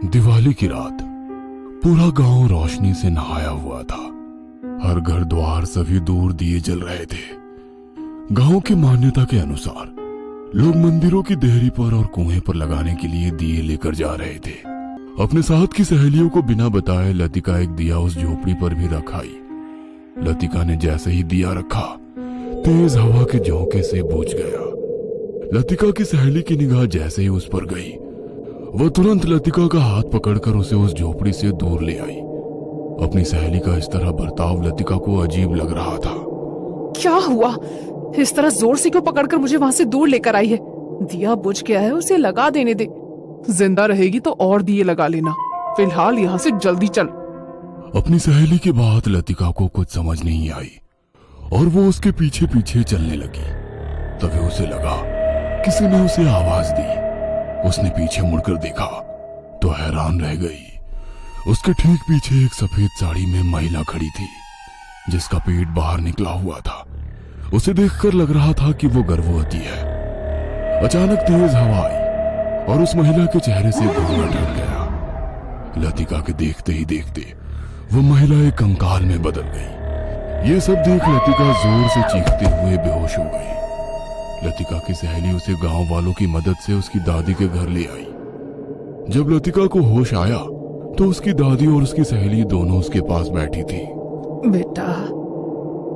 दिवाली की रात पूरा गांव रोशनी से नहाया हुआ था। हर घर द्वार सभी दूर दिए जल रहे थे। गांव की मान्यता के अनुसार लोग मंदिरों की देहरी पर और कुएं पर लगाने के लिए दिए लेकर जा रहे थे। अपने साथ की सहेलियों को बिना बताए लतिका एक दिया उस झोपड़ी पर भी रख आई। लतिका ने जैसे ही दिया रखा, तेज हवा के झोंके से बुझ गया। लतिका की सहेली की निगाह जैसे ही उस पर गई, वह तुरंत लतिका का हाथ पकड़कर उसे उस झोपड़ी से दूर ले आई। अपनी सहेली का इस तरह बर्ताव लतिका को अजीब लग रहा था। क्या हुआ? इस तरह जोर से क्यों पकड़कर मुझे वहां से दूर लेकर आई है? दिया बुझ गया है, उसे लगा देने दे। जिंदा रहेगी तो और दिए लगा लेना। फिलहाल यहाँ से जल्दी चल। अपनी सहेली की बात लतिका को कुछ समझ नहीं आई और वो उसके पीछे पीछे चलने लगी। तभी उसे लगा किसी ने उसे आवाज दी। उसने पीछे मुड़कर देखा तो हैरान रह गई। उसके ठीक पीछे एक सफेद साड़ी में महिला खड़ी थी, जिसका पेट बाहर निकला हुआ था। उसे देखकर लग रहा था कि वो गर्भवती है। अचानक तेज हवा आई और उस महिला के चेहरे से घूंघट हट गया। लतिका के देखते ही देखते वो महिला एक कंकाल में बदल गई। ये सब देख लतिका जोर से चीखते हुए बेहोश हो गई। लतिका की सहेली उसे गांव वालों की मदद से उसकी दादी के घर ले आई। जब लतिका को होश आया तो उसकी दादी और उसकी सहेली दोनों उसके पास बैठी थी। बेटा,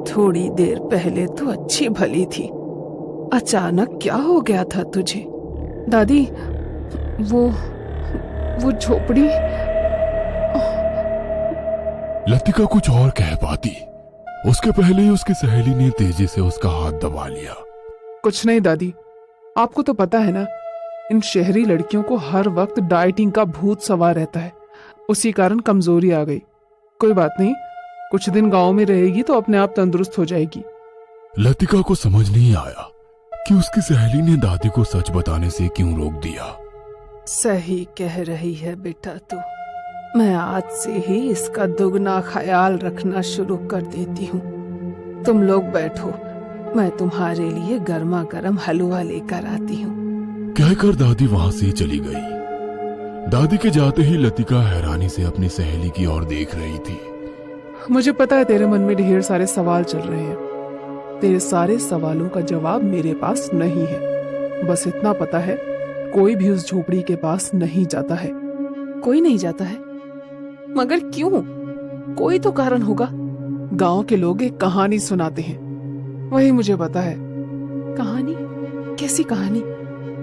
थोड़ी देर पहले तो अच्छी भली थी, अचानक क्या हो गया था तुझे? दादी, वो झोपड़ी। लतिका कुछ और कह पाती, उसके पहले ही उसकी सहेली ने तेजी से उसका हाथ दबा लिया। कुछ नहीं दादी, आपको तो पता है ना, इन शहरी लड़कियों को हर वक्त डाइटिंग का भूत सवार रहता है, उसी कारण कमजोरी आ गई। कोई बात नहीं, कुछ दिन गांव में रहेगी तो अपने आप तंदुरुस्त हो जाएगी। लतिका को समझ नहीं आया कि उसकी सहेली ने दादी को सच बताने से क्यों रोक दिया। सही कह रही है बेटा तू। मैं आज से ही इसका दुगना ख्याल रखना शुरू कर देती हूँ। तुम लोग बैठो, मैं तुम्हारे लिए गर्मा गर्म हलवा लेकर आती हूँ। कहकर दादी वहां से चली गई। दादी के जाते ही लतिका हैरानी से अपनी सहेली की ओर देख रही थी। मुझे पता है तेरे मन में ढेर सारे सवाल चल रहे हैं। तेरे सारे सवालों का जवाब मेरे पास नहीं है। बस इतना पता है, कोई भी उस झोपड़ी के पास नहीं जाता है। कोई नहीं जाता है? मगर क्यों? कोई तो कारण होगा। गांव के लोग एक कहानी सुनाते हैं, वही मुझे पता है। कहानी? कैसी कहानी?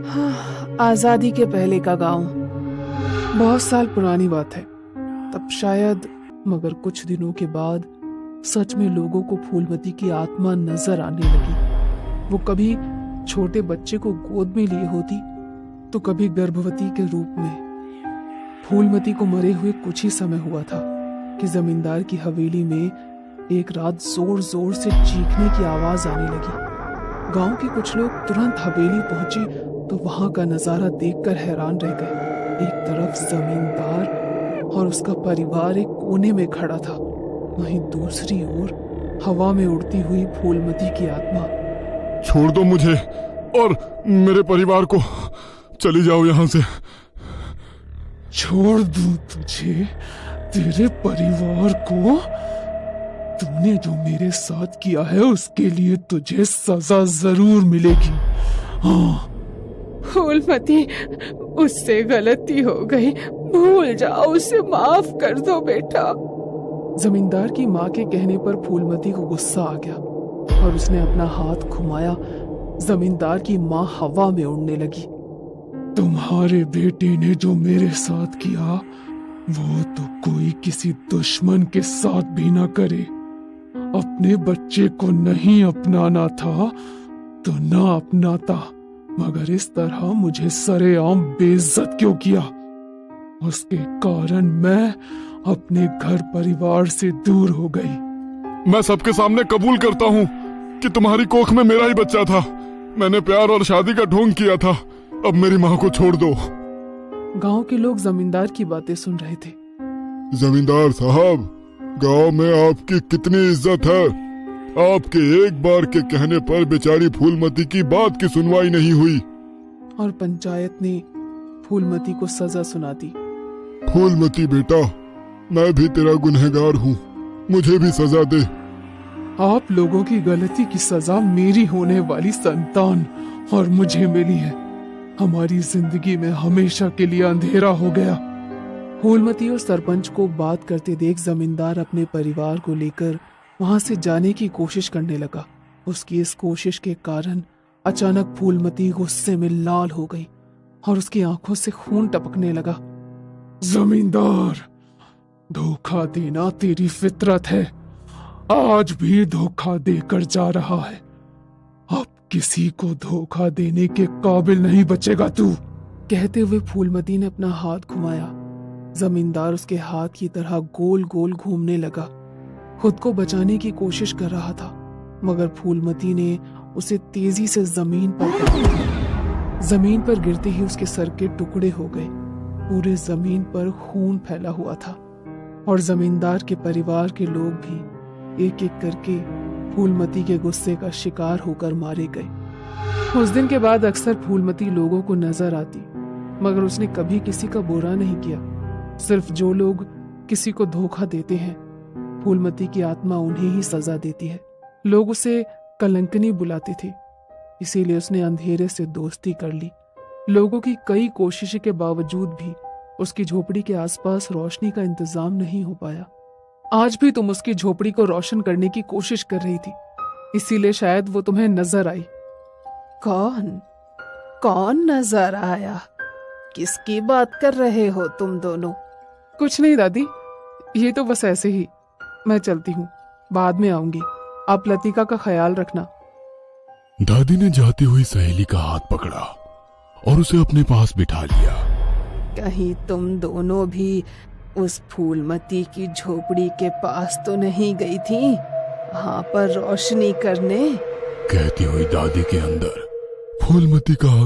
हाँ, आजादी के पहले का गांव। बहुत साल पुरानी बात है तब शायद, मगर कुछ दिनों के बाद सच में लोगों को फूलमती की आत्मा नजर आने लगी। वो कभी छोटे बच्चे को गोद में लिए होती तो कभी गर्भवती के रूप में। फूलमती को मरे हुए कुछ ही समय हुआ था कि जमींदार की हवेली में एक रात जोर जोर से चीखने की आवाज आने लगी। गांव के कुछ लोग तुरंत हवेली पहुंचे तो वहां का नजारा देखकर हैरान रह गए। एक तरफ जमींदार और उसका परिवार एक कोने में खड़ा था, वहीं दूसरी ओर हवा में उड़ती हुई फूलमती की आत्मा। छोड़ दो मुझे और मेरे परिवार को, चली जाओ यहाँ से। छोड़ दूं तुझे, तेरे परिवार को? तूने जो मेरे साथ किया है उसके लिए तुझे सजा जरूर मिलेगी। हाँ। फूलमती, उससे गलती हो गई, भूल जाओ, उसे माफ कर दो बेटा। जमींदार की माँ के कहने पर फूलमती को गुस्सा आ गया और उसने अपना हाथ घुमाया। जमींदार की माँ हवा में उड़ने लगी। तुम्हारे बेटे ने जो मेरे साथ किया वो तो कोई किसी दुश्मन के साथ भी ना करे। अपने बच्चे को नहीं अपनाना था तो ना अपनाता, मगर इस तरह मुझे सरेआम बेइज्जत क्यों किया? उसके कारण मैं अपने घर परिवार से दूर हो गई। मैं सबके सामने कबूल करता हूँ कि तुम्हारी कोख में मेरा ही बच्चा था। मैंने प्यार और शादी का ढोंग किया था। अब मेरी माँ को छोड़ दो। गांव के लोग जमींदार की बातें सुन रहे थे। जमींदार साहब, गांव में आपकी कितनी इज्जत है। आपके एक बार के कहने पर बेचारी फूलमती की बात की सुनवाई नहीं हुई। और पंचायत ने फूलमती को सजा सुना दी। फूलमती बेटा, मैं भी तेरा गुनहगार हूँ, मुझे भी सजा दे। आप लोगों की गलती की सजा मेरी होने वाली संतान और मुझे मिली है। हमारी जिंदगी में हमेशा के लिए अंधेरा हो गया। फूलमती और सरपंच को बात करते देख जमींदार अपने परिवार को लेकर वहां से जाने की कोशिश करने लगा। उसकी इस कोशिश के कारण अचानक फूलमती गुस्से में लाल हो गई और उसकी आंखों से खून टपकने लगा। जमींदार, धोखा देना तेरी फितरत है। आज भी धोखा देकर जा रहा है। अब किसी को धोखा देने के काबिल नहीं बचेगा तू। कहते हुए फूलमती ने अपना हाथ घुमाया। जमींदार उसके हाथ की तरह गोल गोल घूमने लगा। खुद को बचाने की कोशिश कर रहा था, मगर फूलमती ने उसे तेजी से जमीन पर गिरा। जमीन पर गिरते ही उसके सर के टुकड़े हो गए। पूरे जमीन पर खून फैला हुआ था और जमींदार के परिवार के लोग भी एक एक करके फूलमती के गुस्से का शिकार होकर मारे गए। उस दिन के बाद अक्सर फूलमती लोगों को नजर आती, मगर उसने कभी किसी का बुरा नहीं किया। सिर्फ जो लोग किसी को धोखा देते हैं, फूलमती की आत्मा उन्हें ही सजा देती है। लोग उसे कलंकनी बुलाते थे, इसीलिए उसने अंधेरे से दोस्ती कर ली। लोगों की कई कोशिशों के बावजूद भी उसकी झोपड़ी के आसपास रोशनी का इंतजाम नहीं हो पाया। आज भी तुम उसकी झोपड़ी को रोशन करने की कोशिश कर रही थी, इसीलिए शायद वो तुम्हें नजर आई। कौन नजर आया? किसकी बात कर रहे हो तुम दोनों? कुछ नहीं दादी, ये तो बस ऐसे ही। मैं चलती हूँ, बाद में आऊंगी। आप लतिका का ख्याल रखना। दादी ने जाती हुई सहेली का हाथ पकड़ा और उसे अपने पास बिठा लिया। कहीं तुम दोनों भी उस फूलमती की झोपड़ी के पास तो नहीं गई थी, वहां पर रोशनी करने? कहती हुई दादी के अंदर फूलमती का